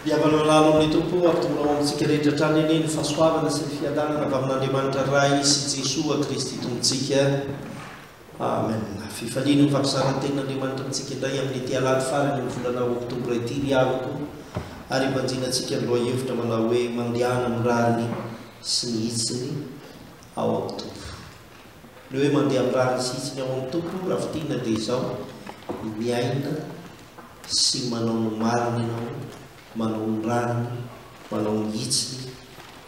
Diavanolalo amin'ny tompo ampitombono amintsika rehetra hatrany eny ny fahasoavana sy ny fiadanana avy amin'Andriamanitra ray sy Jesosy Kristy tompontsika. Amen. Fifaliana ny fampisaran-tenin'Andriamanitra amintsika indray amin'ny ity alahady farany amin'ny volana oktobra ity riavako ary ivanjinantsika ny loha hevitra manao hoe mandehana amin'ny rariny sy ny hitsiny ao amin'ny tompo. Ny hoe mandeha amin'ny rariny sy hitsiny ao amin'ny tompo raha fitiana dia izao miaina sy manao ny marina ianao, manao ny rariny, manao ny hitsiny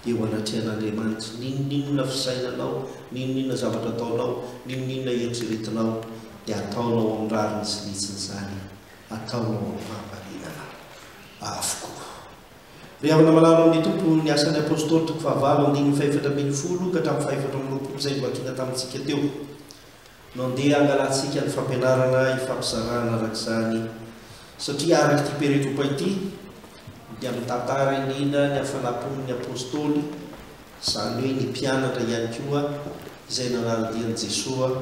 eo anatrehan'Andriamanitra. Ninonina fisainanao, ninonina zavatra ataonao, ninonina eritreretinao dia ataonao amin'ny rariny sy ny hitsiny izany, ataonao amin'ny fahamparinana avokoa. Riavana malalo amin'ny tompo ny asan'ny apôstôly toko fahavalo andininy faefatra ambin'ny folo ka hatramin'ny faefatra amby roapolo izay novakiana tamintsika teo. Nandeha angalantsika ny fampianarana ifampizarana arak'izany satria araka ity peretropa ity dia mitantara indrindra ny hafanapon'ny apôstôly, izany hoe ny mpianatra ihany koa izay nanaradian'i Jesosy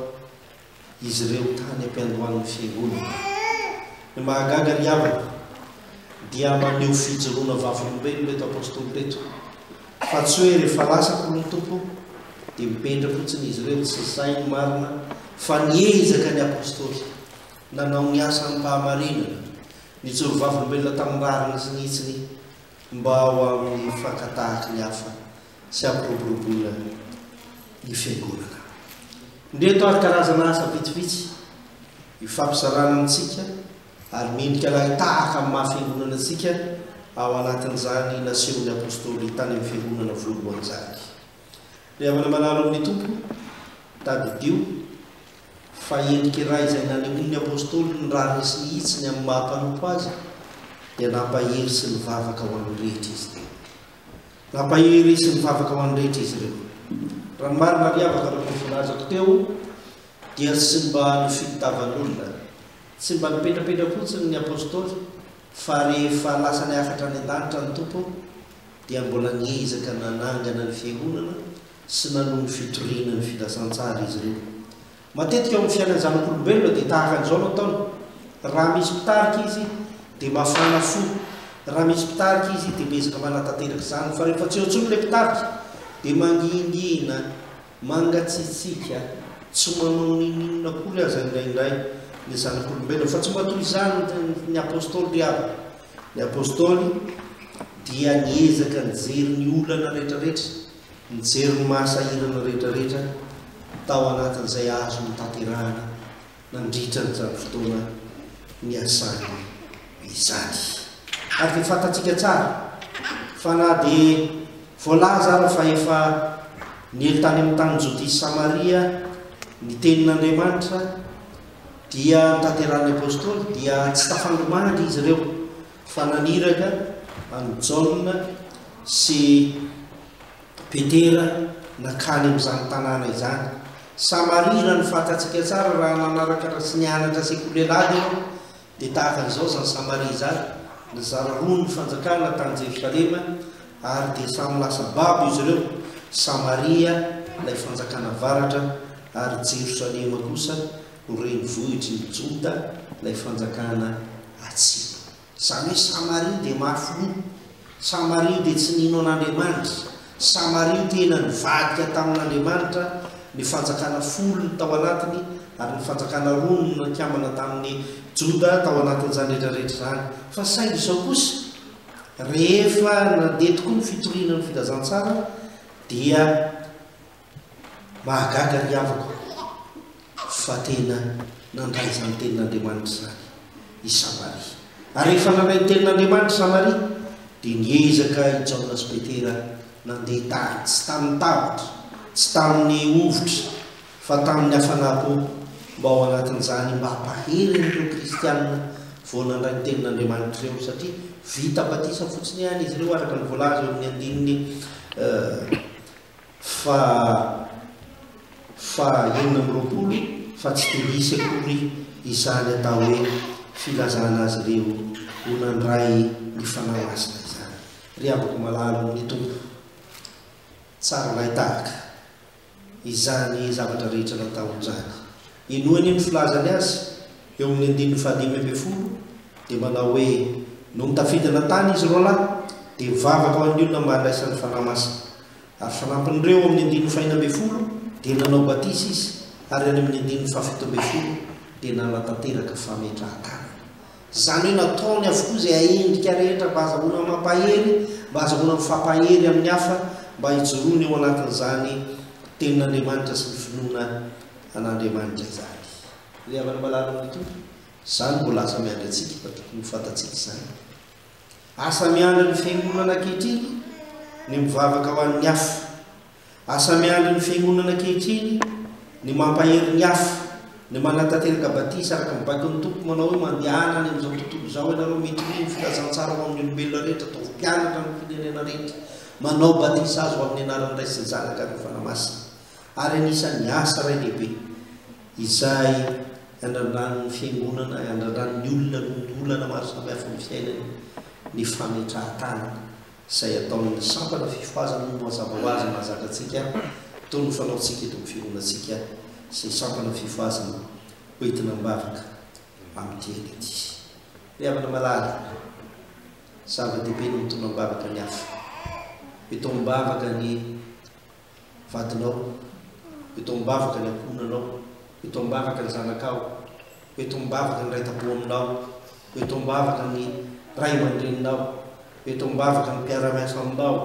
izy ireo tany ampiandohan'ny fiangonana. Ny mahagaga riavana dia maneho fijoroana vavolombelona reto apôstôly reto, fa tsy hoe rehefa lasako ny tompo dia mipetra fotsiny izy ireo, tsy izay ny marina, fa niezaka ny apôstôly nanao ny asany mpahamarinana, nijoro vavolombelona tamin'ny rariny sy ny hitsiny mba ho amin'ny fankatahaky ny hafa sy ampiroborobola ny fiangonana. Ndreto ary karazana asa vitsivitsy ifampizarana amintsika ary mendrika lahitahaka amin'ny mahafiangonana antsika ao anatin'izany nasehon'ny apôstôly tany amin'ny fiangonana voalohany izany. Riavana manalo amin'ny tompo tadidio fa endrika iray izay nanehoan'ny apôstôly ny rariny sy ny hitsiny amin'ny mahampanompo azy dia nampahery sy ny vavaka ho an'ny rehetra izy teo. Nampahery sy ny vavaka ho an'ny rehetra izy ireo. Raha ny marina riavaka raha volazako teo dia tsy mba ny fitavan'olona, tsy mba nipetrapetra fotsiny ny apôstôly, fa rehefa lasa ny afatra any an-danitra ny tompo dia mbola niezaka nanangana ny fiangonana sy nanoho ny fitoriana ny filasan-tsara izy ireo. Matetika eo amin'ny fiainan'ny zanak'olombelona dia tahaka an'izao no ataony. Raha misy mpitarika izy dia mafana fo, raha misy mpitarika izy dia mezaka manatanteraka izany, fa rehefa tsy eo intsony ilay mpitarika dia mangingina, mangatsiatsika, tsy manao ninonina kory aza indraindray ny zanak'olombelona, fa tsy matoy izany ny apôstôly riavana. Ny apôstôly dia niezaka nijery ny olana rehetrarehetra, nijery ny mahasahirana rehetrarehetra tao anatin'izay azo notanterahana nandritra nyzany fotoana ny asany izany. Ary dia fantatsika tsara fa na dia voalaza ary fa efa niely tany amin'ny tany Jody sy Samaria ny tenin'Andriamanitra dia nitanterahany apôstôly dia tsy tafandromandry izy ireo, fa naniraka amin'ny Jaona sy Petera nakany amin'izany tanàna izany. Samaria ny fantatsika tsara raha nanaraka sy nianatra sekolelady ianao dia tahaka an'izao izany Samaria izany, nizara roa ny fanjakana tany Jerosalema ary dia samy lasa babo izy ireo, Samaria ilay fanjakana avaratra ary Jerosalema kosa no renivohitry ny Joda ilay fanjakana atsimo. Izany hoe Samaria dia mafy, Samaria dia tsy nino an'Andriamanitra, Samaria tena nivadika tamin'Andriamanitra. Ny fanjakana folo ny tao anatiny ary ny fanjakana roa ny nakiambana tamin'ny Joda tao anatin'izany rehetrarehetra izany. Fa saingy izao kosa rehefa nandeha tokoa ny fitoriana ny filazantsara dia mahagaga riavaka fa tena nandray izany tenin'Andriamanitra izany i Samaria. Ary rehefa nandray ny tenin'Andriamanitra Samaria dia niezaka i Jaona sy Petera nandeha tany, tsy tamin'ny tavatra, tsy tamin'ny ovitra, fa tamin'ny hafanapo mba ao anatin'izany mba hampahery ireo kristianina vao nandray ny tenin'Andriamanitra ireo, satria vita batisa fotsiny ihany izy ireo araka ny voalaza eo amin'ny andininy fa enina amby roapolo, fa tsy dia misy akory izany atao hoe filazana azy ireo ho nandray ny fanamasina izany. Riavako malalo amin'ny tompo tsara lahitahaka izany zavatra rehetra natao izany. Inoany ny filazany azy eo amin'ny andininy fahadimy ambin'ny folo dia manao hoe no mitafidina tany izy roa lahy dia vavaka ho an'ny olona mba handraisan'ny fanahy masina. Ary fanampin'ireo amin'ny andiny faina amby folo dia nanao batisy izy, ary any amin'ny andiny fafito amby folo dia nanatanteraka fametrahan-tany. Zany hoe nataony avokoa izay ahendrika rehetra mba azahoana mampahery, mba azahoana mifampahery amin'ny hafa, mba hijoroany eo anatin'izany tenin'Andriamanitra sy ny finoana an'Andriamanitra izany. Ry havana malala amin'ny tompo, izany mbola asa miandry antsika fa tokony ho fantatsika izany. Asa miandry ny fiangonana ankehitriny ny mivavaka ho an'ny hafa. Asa miandry ny fiangonana ankehitriny ny mampahery ny hafa, ny manatanteraka batisa araka ny baikon'ny tompo manao hoe mandehana any amin'izao tontolo izao ianareo mitriny ny filazantsara ho amin'ny olombelona rehetra, atao mpianatra ny firenena rehetra, manao batisa azy ho amin'ny anaran'ny Ray sy ny Zanaka ny fanahy masina. Ary anisan'ny asa ray lehibe izay andrandrany fiangonana, andrandrany olona olana maro samihafa ny fiainany, ny fametrahan-tany izay ataon'ny sampana fifoazana no mazava ho azy mahazaka antsika toy ny fanaontsika eto amin'ny fiangonantsika sy sampana fifoazana hoentina mibavaka amin'ny teny ity. Ry havana malala, zava-dehibe no mitondra mibavaka ny hafa. Eto mibavaka ny vadinao, eto mibavaka ny ankonanao, eto mibavaka ny zanakao, eto mibavaka ny raitapo aminao, eto mibavaka ny ray aman-dreninao, eto mibavaka ny mpiara-miasa aminao,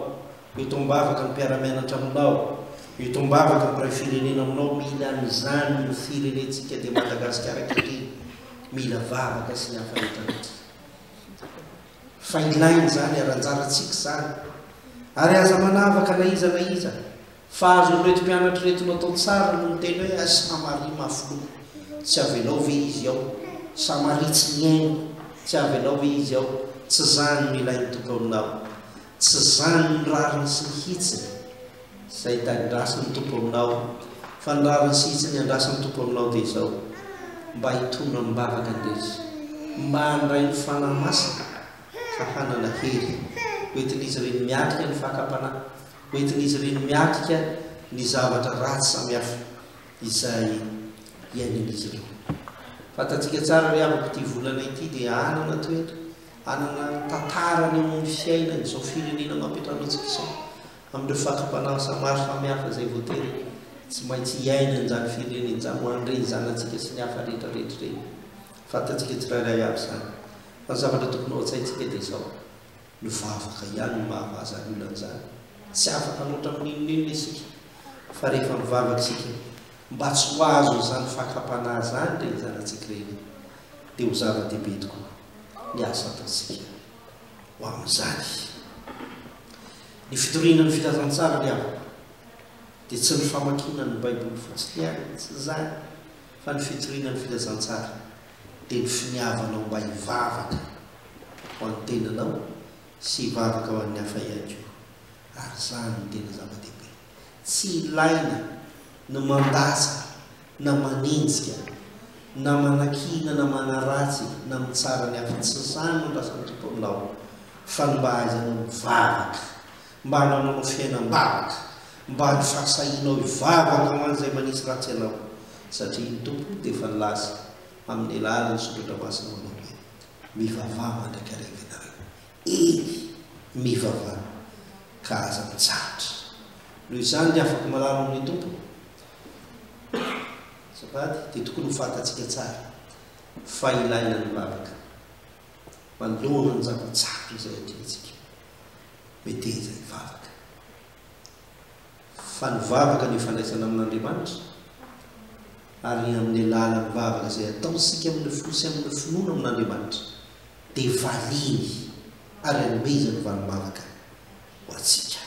eto mibavaka ny mpiara-mianatra aminao, eto mibavaka ny mpiray firenena aminao. Mila n'izany ny firenentsika dia Madagasikara ankehitriny, mila vavaka sy ny hafa rehetrarehetra. Fa ilainy zany, aranjarantsika zany, ary aza manavaka na iza fa azo reto mpianatra reto natao tsara no miteny hoe Samari mafilo, tsy avelao ve izy ao, Samari tsy niaino, tsy avelao ve izy ao. Tsy zany no ilainy toko aminao, tsy zany ny rariny sy ny hitsiny izay tandrasiny tompo aminao, fa ny rariny sy hitsiny andrasiny tompo aminao dia izao: mba hitondra mibavaka andresy, mba handray ny fanahy masina fa hanana hery, hoentin'izy ireny miatrika ny fahakam-panahy, hoentin'izy ireny miatrika ny zavatra ratsy samihafa izay iainan'izy ireo. Fantatsika tsara ry havako ity volana ity dia anana toetra, anana tantarany amin'ny fiainany izao firenena mampetrantsika izao, amin'ireo fahakam-panahy maro samihafa izay voatery tsy maintsy hiainany izany firenena izany, ho an'ireny zanantsika sy ny hafa rehetrarehetra ireny. Fantatsika tsirairay avy izany, fa ny zavatra tokony ao an-tsaintsika dia izao: ny vavaka ihany no mahavaza ny olona izany. Tsy afaka loatra amin'inon'inona isika, fa rehefa mivavaka isika mba tsy ho azo izany fahakam-panahy izany dia zanantsika ireny, dia ho zava-dehibe tokoa ny asa ataontsika ho amin'izany. Ny fitoriana ny filazantsara ry havana dia tsy ny famakiana ny Baiboly fotsiny ihany, tsy zany, fa ny fitoriana ny filazantsara dia ny finiavanao mba hivavaka ho an'ny tenanao sy hivavaka ho an'ny hafa ihany koa. Ary zany no tena zava-dehibe. Tsy ilaina na mandasa na manenjika na manakina na manaratsy na mitsara ny hafa, tsy zany no andrasan'ny tompo aminao, fa ny mba aizanao mivavaka, mba hananao fiainam-bavaka, mba ny fahasahinao hivavaka ho an'izay manisy ratsy ianao, satria ny tompo dia efa nilaza amin'ny alalan'ny soratra masina manao hoe mivavaha mandrakariva eny mivavaha ka aza mitsahatra. Noho izany dia afaka malala amin'ny tompo safady dia tokony ho fantatsika tsara fa ilaina ny mivavaka manoloana ny zava-tsahatra izay atrehantsika meteza hivavaka. Fa ny vavaka ny ifandraisana amin'Andriamanitra, ary amin'ny alalan'ny mivavaka izay ataontsika amin'ny fo sy amin'ny finoana amin'Andriamanitra dia valiny ary anomezany vanim-bavaka ho antsika.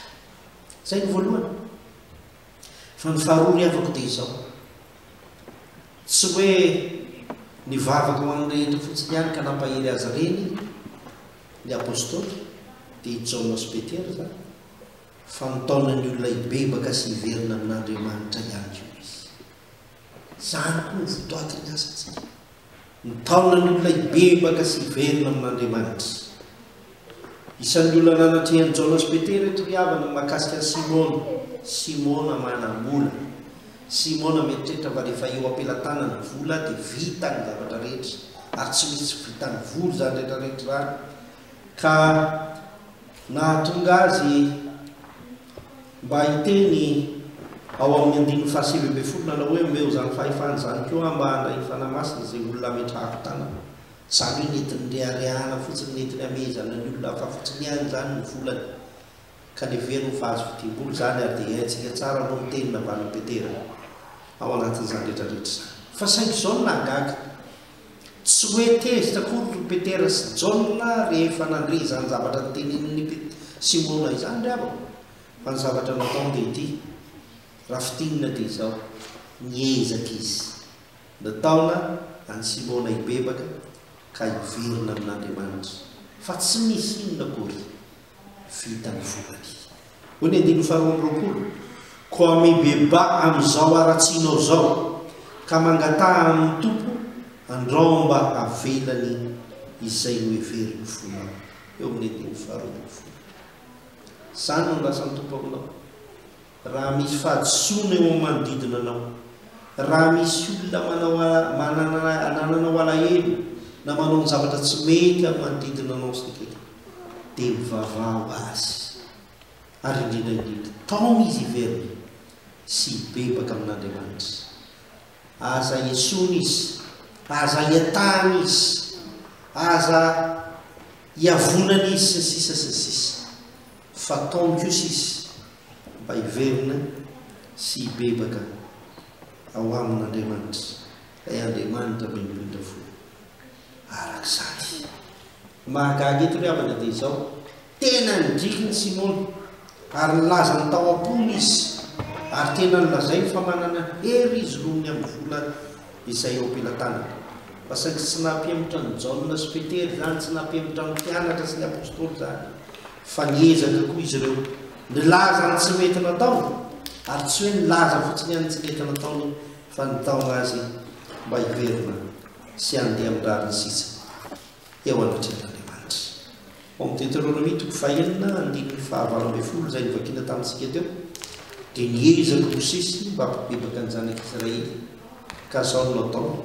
Izay ny voalohany. Fa ny faharoa ry havako dia izao: tsy hoe ny vavaka ho an'ny rehetra fotsiny ihany ka nampahery azy ireny ny apôstôly dia Jaona sy Petera zany, fa nitaona ny olona hibebaka sy hiverina amin'Andriamanitra ihany koa izy. Zany koa ny votoatiny asantsika, nitaona ny olona hibebaka sy hiverina amin'Andriamanitra. Isan'ny olona nanatrehan'i Jaona sy Petera eto ry havana mahakasika Simona manam-bola. Simona mieritreritra fa rehefa eo ampelantanana vola dia vita ny zavatra rehetra, ary tsy misy vita ny vola zany rehetrarehetra zany. ka nahatonga azy mba hiteny ao amin'ny andiny fahasivy amby folo nanao hoe meo zany fahefany zany koa mba handray fanamasina zay olona metrahako tana zany hoe netiny rehareana fotsiny netiny amezana ny olona fa fotsiny any zany ny volany ka ny very fahazo fitim-bolo zany ary dia haintsika tsara no miteny navana petera ao anatin'izany rehetrarehetra zany fa saingy zao nagaga tsy hoe tezitra kory ry petera sy jauna rehefa nandre zany zavatra nytenenin'ny simona izany ry avako fa ny zavatra natao dia ity raha fitinina dia zao niezaka izy nataona any simona ibebaka ka hiverina amin'Andriamanitra fa tsy misy inona kory vita ny volany ho ny andiny faharoa amby roapolo ko amebeba amin'izao aratsinao zao ka mangataha amin'ny tompo andao mba avelany izay no heveriny volana eo amin'ny andiny faharoa amby folo zany no lasan'ny tompo aminao raha misy fahadisoana eo amin'ny manodidina anao raha misy olona manananao alahelo na manao ny zavatra tsy mety amin'ny manodidina anao sika dia mivavao azy ary indrindraindrindra tao izy hiveriny sy hibebaka amin'Andriamanitra aza hiasona izy aza hiatahana izy aza hiavonana izy sy ny sisa sy ny sisa fa taony kosa izy mba hiverina sy hibebaka ao amin'Andriamanitra ay Andriamanitra bendrindra fo arak'izany mahagaga eto ry havana dia izao tena nidriky ny Simona ary nilaza ny tao am-pony izy ary tena nilazay fa manana hery izy rohony amin'ny vola izay eo am-pelantanana fa saingy tsy nampiembotra ny Jaona sy Petera zany tsy nampiembotra ny mpianatra sy ny apôstôly zany fa niezaka koa izy ireo nilaza ny tsy mety nataony ary tsy hoe nilaza fotsiny any tsy mety nataony fa nitaona azy mba hiverina sy andeha amin'ny rariny sisa eo anatrehan'Andriamanitra ao amin'ny Deutéronomie toko fahaenina andininy fahavalo amby folo izay nivakiana tamintsika teo dia niezaka Mosesy mba hampibebaka ny zanak'Israely ka zao no nataony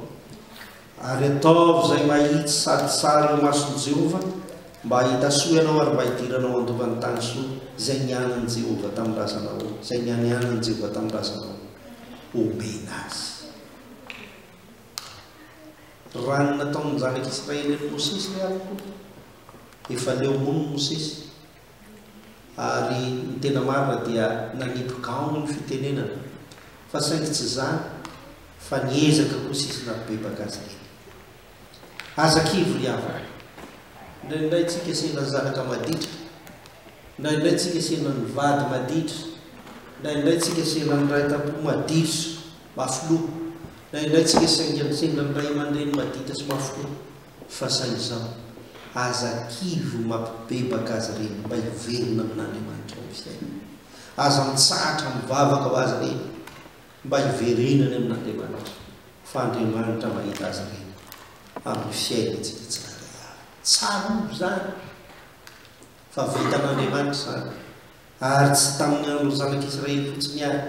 ary ataovy izay mahitsy sady tsara eo mason'i Jehova mba hitasoa ianao ary mba hidiranao andovan'ny tany soa izay nianan'i Jehova tamin'ny razanao izay nianianan'i Jehova tamin'ny razanao omena azy raha ny nataon'ny zanak'Israely ny Mosesy ny avoko efa leo mono Mosesy ary ny tena marina dia nanipoka ao ny fitenenana fa saingy tsy zany fa niezaka kosa izy nampibebaka azy reny aza-kivy ry havana indraindray tsika sena zanaka maditra indraindray tsika sena ny vady maditra indraindray tsika sena ny ray tampo maditra mafilo indraindray tsika sena ny ray aman-dreny maditra sy mafilo fa saingy zao aza-kivy mampibebaka azy reny mba hiverina amin'Andriamanitra amin'ny fiainana aza mitsahatra mivavaka ho azy reny mba hiverenany amin'Andriamanitra fa Andriamanitra mahita azy reny amin'ny fiainantsika tsirairay tsara zany fa vitan'Andriamanitra zany ary tsy tamin'ny andro zanak'Israely fotsiny any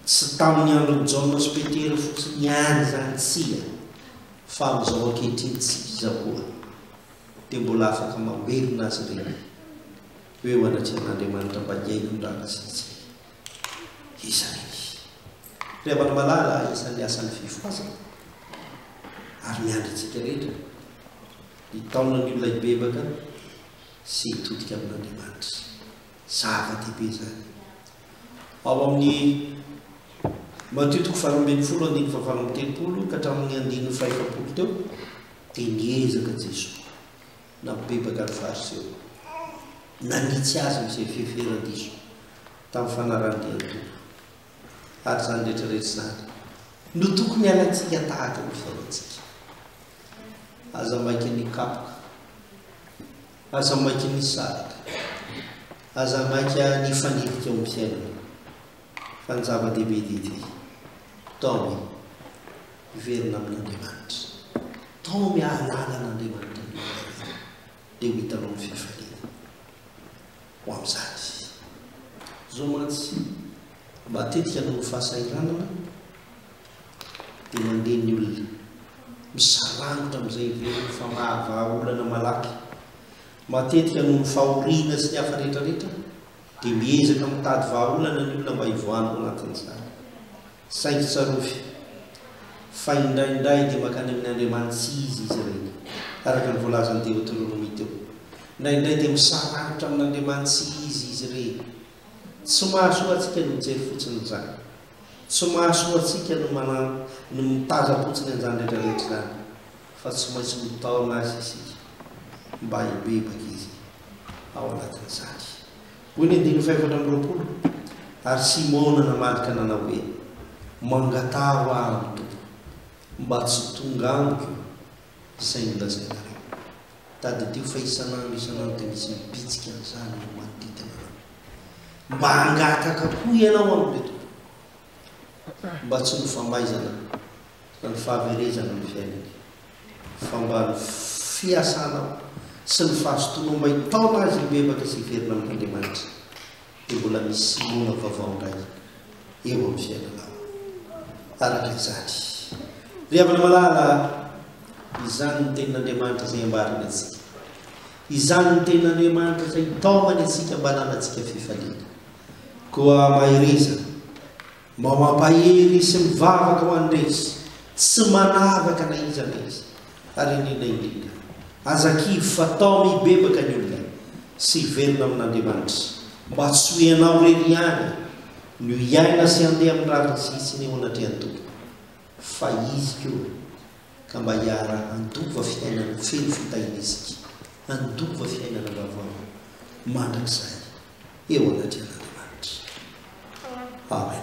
tsy tamin'ny andro Jaona sy Petera fotsiny any zany tsia fa amin'izao ankehitriny tsy koa dia mbola afaka mamerina azy reny hoe anatrehan'Andriamanitra mba hiaina amin'ndraka sitsy izany rehefa ny malala isan'ny asany fifoazana ary miandratsika rehetra hitaona ny olona hibebaka sy hitodika amin'Andriamanitra zava-dehibe zany ao amin'ny Matteo toko faharoa ambin'ny folo andiny fahavalo amby telopolo ka hatramin'ny andiny faha-efapolo teo dia niezaka Jesosy nampibebaka ny fariseo nanitsy azy misy fiheferan-diso tamin'ny fanarahan-dian-tompo ary zany rehetrarehetra zany no tokony halantsika tahaka ny fiainantsika aza mainky ny kapoka aza mainky ny sarika aza mainky ny fanipika eo amin'ny fiainana fa ny zava-dehibe dity tao hiverina amin'Andriamanitra tao miahalala n'Andriamanitra dia ho hitanao ny fifaliana ho amin'izany zao mantsy matetika noho fahasairanana dia mandeha ny olona misarangotra amin'izay hiverina fa mahavaolana malaky matetika no fahoriana sy ny hafa rehetrarehetra dia miezaka mitady vahaolana ny olona mba hivoahana ao anatin'izany. Saingy tsarofy fa indraindray dia makany amin'ny Andriamanitra izy ireny, araka ny voalazan'ny Deutéronome teo. Indraindray dia misarahatra amin'Andriamanitra izy ireny. Tsy mahasoa antsika no mijery fotsiny izany, tsy mahasoa antsika no mitaza fotsiny an'izany rehetrarehetra izany, fa tsy maintsy mitaona azy isika mba hibebaka izy ao anatin'izany. Hoy ny 5:20 ary Simona namalika nanao hoe mangatao aho amin'ny Tompo mba tsy tonga amiko izay nolazainareo. Tadidio fa isanandro dia misy mipitsika an'izany no manodidina anao. Mba hangataka koa ianao amin'ny Tompo mba tsy no famaizana na ny fahaverezana ny fiainany, fa mba ny fiasanao sy ny fahasotonao mba hitaona azy hibebaka sy hiverina amin'Andriamanitra. Dia mbola misy Simona vaovao indray eo amin'ny fiainanao. Araka izany ry havana malala, izany ny tenin'Andriamanitra izay ambariny atsika, izany ny tenin'Andriamanitra izay hitaomany atsika mba hananantsika fifaliana. Koa mahirezana mba mampahery sy mivavaka ho andresy, tsy manavaka na iza na izy, ary indrindra azakivy fatao mibebaka ny olona sy hiverina amin'Andriamanitra mba tsy hoenao reny ihany no hiaina sy handeha amin'ny rariny sisiny eo anatrehan'ny Tompo, fa izy koa ka mba hiara handova fiainana feno fitahiana isika, handova fiainana vaovao mandrakizay eo anatrehan'Andriamanitra. Amen.